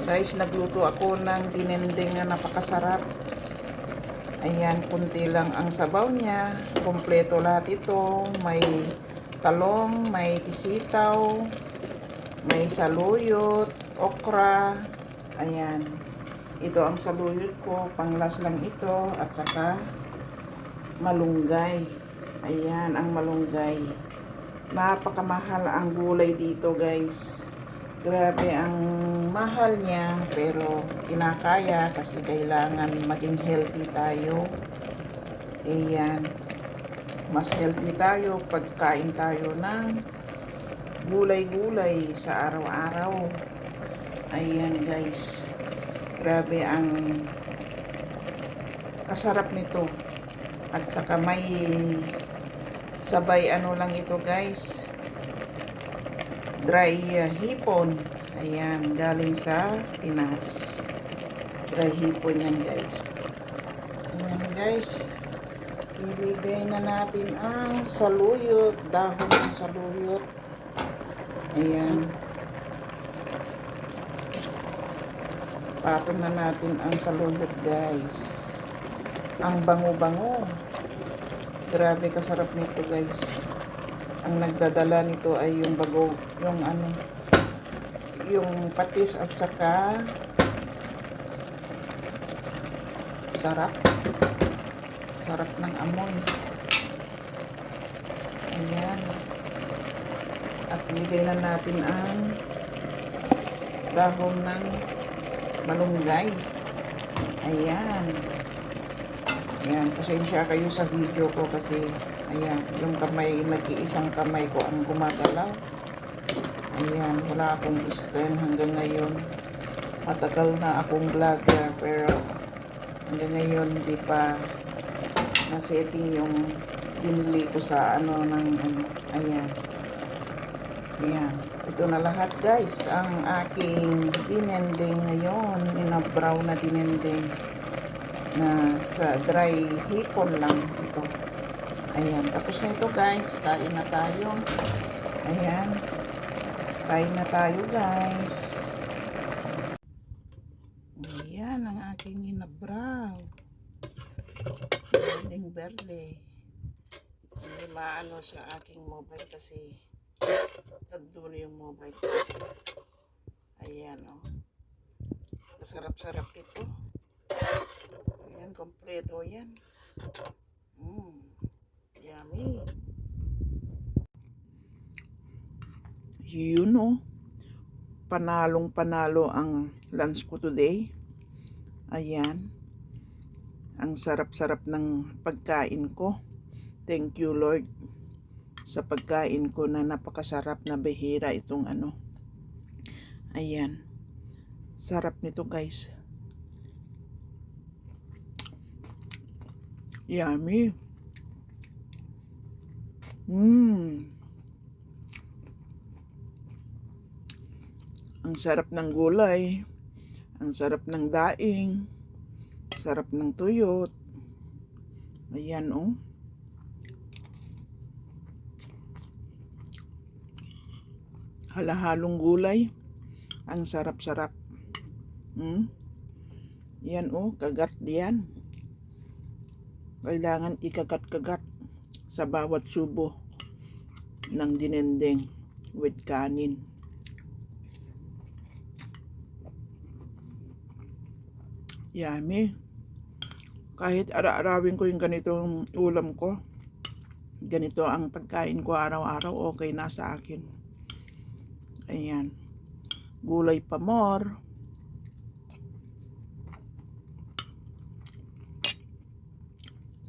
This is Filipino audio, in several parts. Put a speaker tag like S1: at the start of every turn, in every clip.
S1: Guys, nagluto ako ng dinendeng na napakasarap. Ayan, kunti lang ang sabaw niya. Kompleto lahat ito. May talong, may kisitaw, may saluyot, okra. Ayan. Ito ang saluyot ko. Panglas lang ito. At saka malunggay. Ayan, ang malunggay. Napakamahal ang gulay dito, guys. Grabe ang mahal niya, pero kinakaya kasi kailangan maging healthy tayo. Ayan. Mas healthy tayo pagkain tayo ng gulay-gulay sa araw-araw. Ayan, guys. Grabe ang kasarap nito. At saka may sabay ano lang ito, guys. Dry hipon. Ayan, galing sa Pinas. Dry hipon yan, guys. Ayan, guys. Iligay na natin ang saluyot. Dahon ng saluyot. Ayan. Patong na natin ang saluyot, guys. Ang bango-bango. Grabe kasarap nito, guys. Ang nagdadala nito ay yung bago, yung patis at saka sarap. Sarap ng amoy. Ayan. At ligay na natin ang dahon ng malunggay. Ayan. Ayan, pasensya kayo sa video ko kasi ayan, yung kamay, nag-iisang kamay ko ang gumagalaw. Ayan, wala akong stand hanggang ngayon. Matagal na akong vlogger pero hanggang ngayon hindi pa na-setting yung binili ko sa ayan. Ayan, ito na lahat, guys. Ang aking dinendeng ngayon, inabraw na dinendeng na sa dry hipon lang ito. Ayan, tapos na ito, guys. Kain na tayo. Ayan. Kain na tayo, guys. Ayan ang aking inabraw. Berdeng berde. Hindi maano sa aking mobile kasi tagdo na yung mobile. Ayan, oh. Masarap-sarap ito. Ayan, kompleto yan. Yummy. Yun, oh. Panalong panalo ang lunch ko today. Ayan. Ang sarap-sarap ng pagkain ko. Thank you, Lord, sa pagkain ko na napakasarap na bihira itong ano. Ayan. Sarap nito, guys. Yummy. Ang sarap ng gulay. Ang sarap ng daing. Sarap ng tuyot. Ayan, oh. Halahalong gulay. Ang sarap-sarap. Yan, oh. Kagat diyan. Kailangan ikagat-kagat sa bawat subo ng dinendeng with kanin. Yummy. Kahit ara-arawin ko yung ganitong ulam ko, ganito ang pagkain ko araw-araw, okay na sa akin. Ayan. Gulay pa more.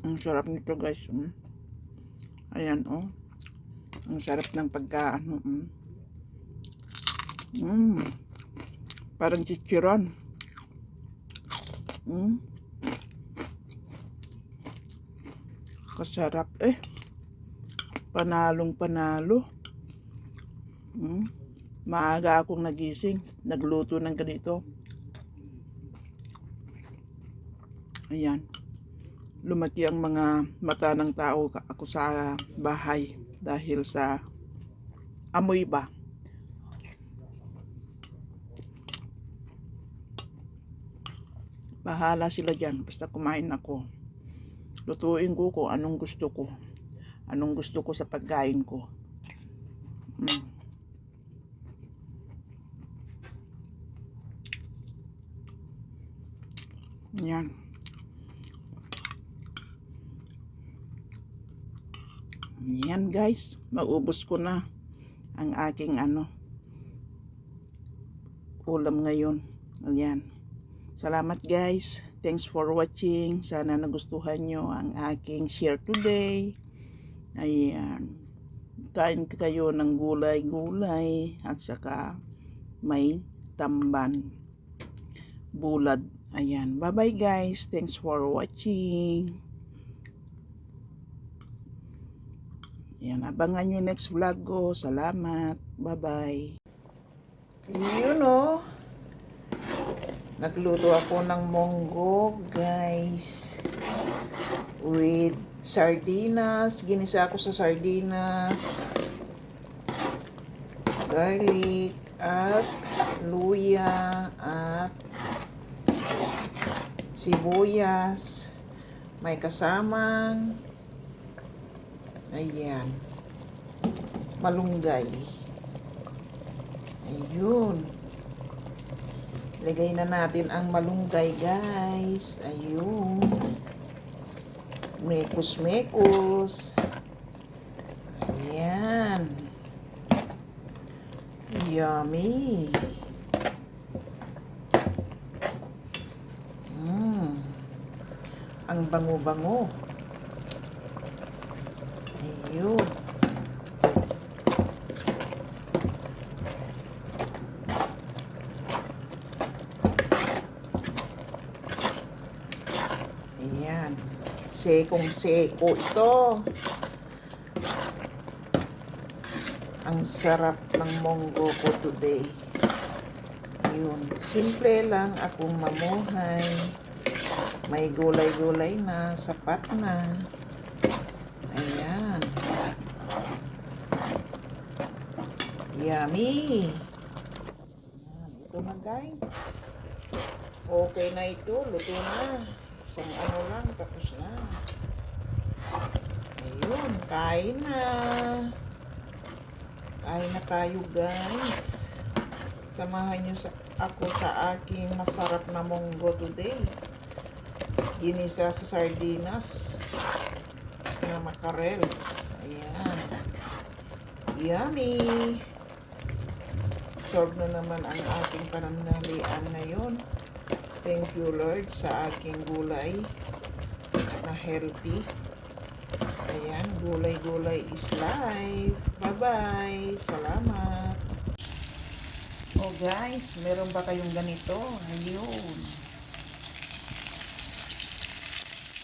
S1: Ang sarap nito, guys. Ayan, oh. Ang sarap ng pagkaano. Parang chichiron. Kasarap, eh. Panalong panalo. Maaga akong nagising. Nagluto ng ganito. Ayan. Lumaki ang mga mata ng tao ako sa bahay dahil sa amoy ba. Bahala sila dyan. Basta kumain ako. Lutuin ko kung anong gusto ko. Anong gusto ko sa pagkain ko. Yan. Yan guys. Maubos ko na ang aking ulam ngayon. Ayan. Salamat guys. Thanks for watching. Sana nagustuhan nyo ang aking share today. Ayan. Kain kayo ng gulay-gulay at saka may tamban. Bulad. Ayan. Bye-bye guys. Thanks for watching. Ayan. Abangan nyo next vlog ko. Salamat. Bye-bye. Yun o. Nagluto ako ng monggo guys. With sardinas. Ginisa ako sa sardinas. Garlic. At luya. At sibuyas, may kasamang ayan, malunggay. Ayun. Lagay na natin ang malunggay, guys. Ayun. Mekos-mekos. Ayan. Yummy. Ang bango-bango. Ayun. Ayan. Sekong-seko ito. Ang sarap ng monggo ko today. Ayun. Simple lang akong mamuhay. May gulay-gulay na, sapat na. Ayan. Yummy. Ayan, ito na guys. Okay na ito, luto na. Isang lang, tapos na. Ayun, kain na. Kain na tayo guys. Samahan nyo ako sa aking masarap na monggo today. Ginisa sa sardinas na makarel. Ayan. Yummy. Solve na naman ang aking pananalian ngayon. Thank you Lord sa aking gulay na healthy. Ayan. Gulay-gulay is life. Bye-bye. Salamat. Oh guys, meron ba kayong ganito? Ayun.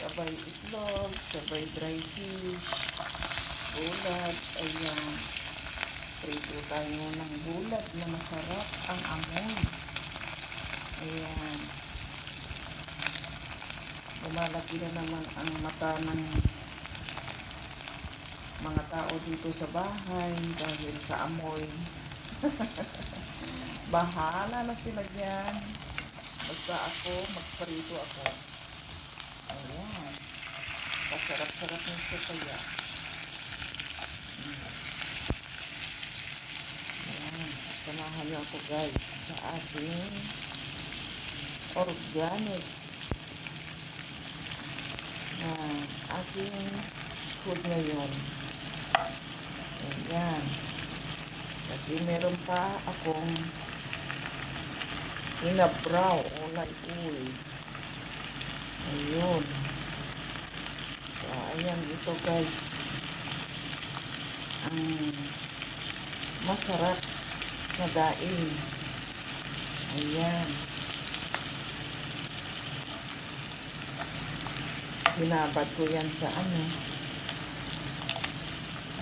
S1: Sabay itlog, sabay dry fish, bulad, ayan. Prito tayo ng bulad na masarap ang amoy. Ayan. Lumalaki na naman ang mata ng mga tao dito sa bahay dahil sa amoy. Bahala na sila dyan. Basta ako, magparito ako. Ayan. Pasarap-sarap nito kaya. Ayan. Samahan niyo ako guys sa ating organic ating food ngayon. Ayan. Kasi meron pa akong inabraw o like-uy. Ayun. So, ayan ito guys. Ang masarap na daing. Ayan. Binabad ko yan sa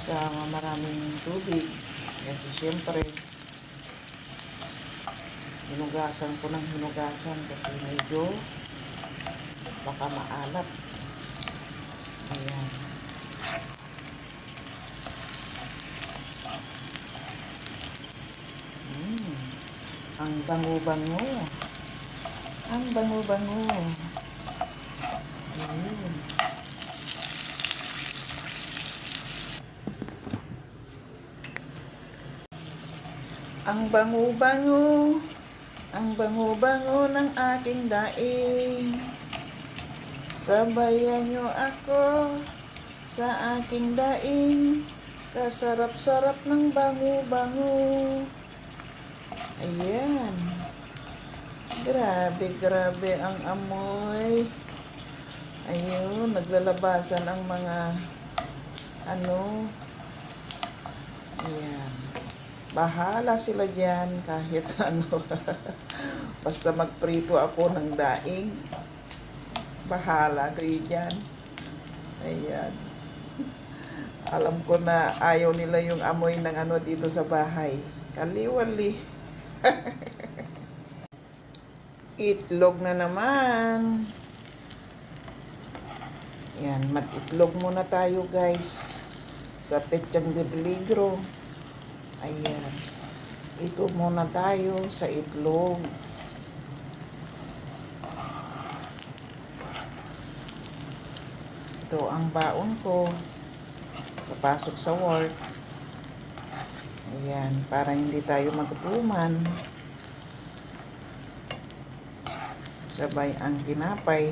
S1: sa maraming tubig. Kasi siyempre, hinugasan ko ng hinugasan kasi medyo baka maalat. Ayan. Ang bango-bango. Ang bango-bango. Ayun. Ang bango-bango. Ang bango-bango ng aking daing. Sabayan niyo ako sa aking daing. Kasarap-sarap ng bango-bango. Ayan. Grabe ang amoy. Ayun, naglalabasan ang mga ayan. Bahala sila dyan kahit ano. Basta magprito ako ng daing. Bahala kayo dyan. Ayan. Alam ko na ayaw nila yung amoy ng dito sa bahay. Kaliwali. Itlog na naman. Yan, mag-itlog muna tayo guys. Sa petsang de peligro. Ayan. Ito muna tayo sa itlog. Ito ang baon ko. Papasok sa work. Ayan, para hindi tayo magutuman. Sabay ang tinapay.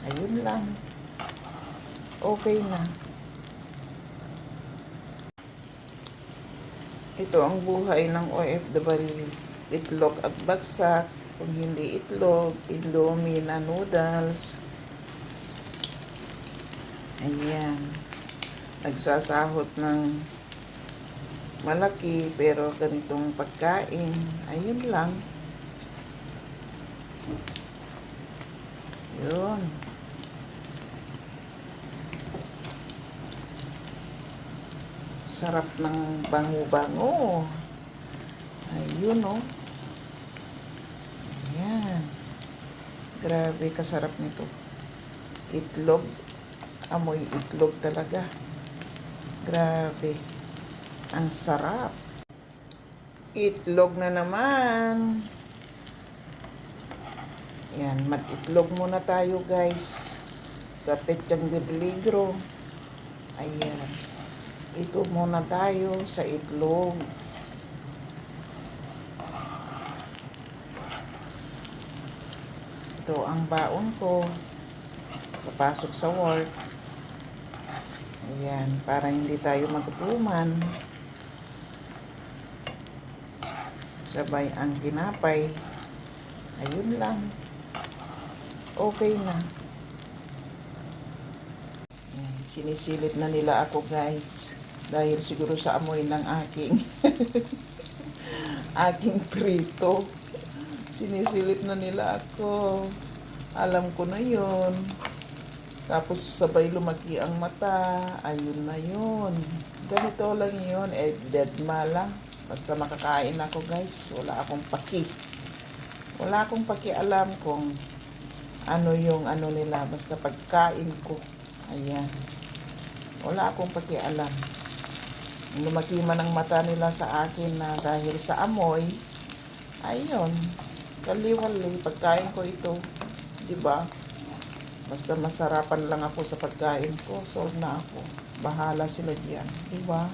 S1: Ayun lang. Okay na. Ito ang buhay ng OFW. Itlog at bagsak. Kung hindi itlog, Indomie na noodles. Ayan. Nagsasahot ng malaki pero ganitong pagkain. Ayun lang. Yun. Sarap ng bango-bango. Ayun, oh. Ayan. Grabe kasarap nito. Itlog. Amoy itlog talaga. Grabe. Ang sarap. Itlog na naman. Yan, mag-itlog muna tayo guys. Sa petsang de peligro. Ayan. Ito muna tayo sa itlog. Ito ang baon ko. Papasok sa work. Ayan, para hindi tayo magutuman. Sabay ang tinapay. Ayun lang. Okay na. Ayan, sinisilip na nila ako guys. Dahil siguro sa amoy ng aking aking prito. Sinisilip na nila ako. Alam ko na yun. Tapos sabay lumaki ang mata. Ayun na yun. Ganito lang yun. Dead ma lang. Basta makakain ako guys. Wala akong paki. Wala akong pakialam kung ano yung nila. Basta pagkain ko. Ayan. Wala akong pakialam. Lumaki man ang mata nila sa akin na dahil sa amoy. Ayun. Kaliwali. Pagkain ko ito. Diba? Basta masarapan lang ako sa pagkain ko. Solve na ako. Bahala sila diyan. Diba?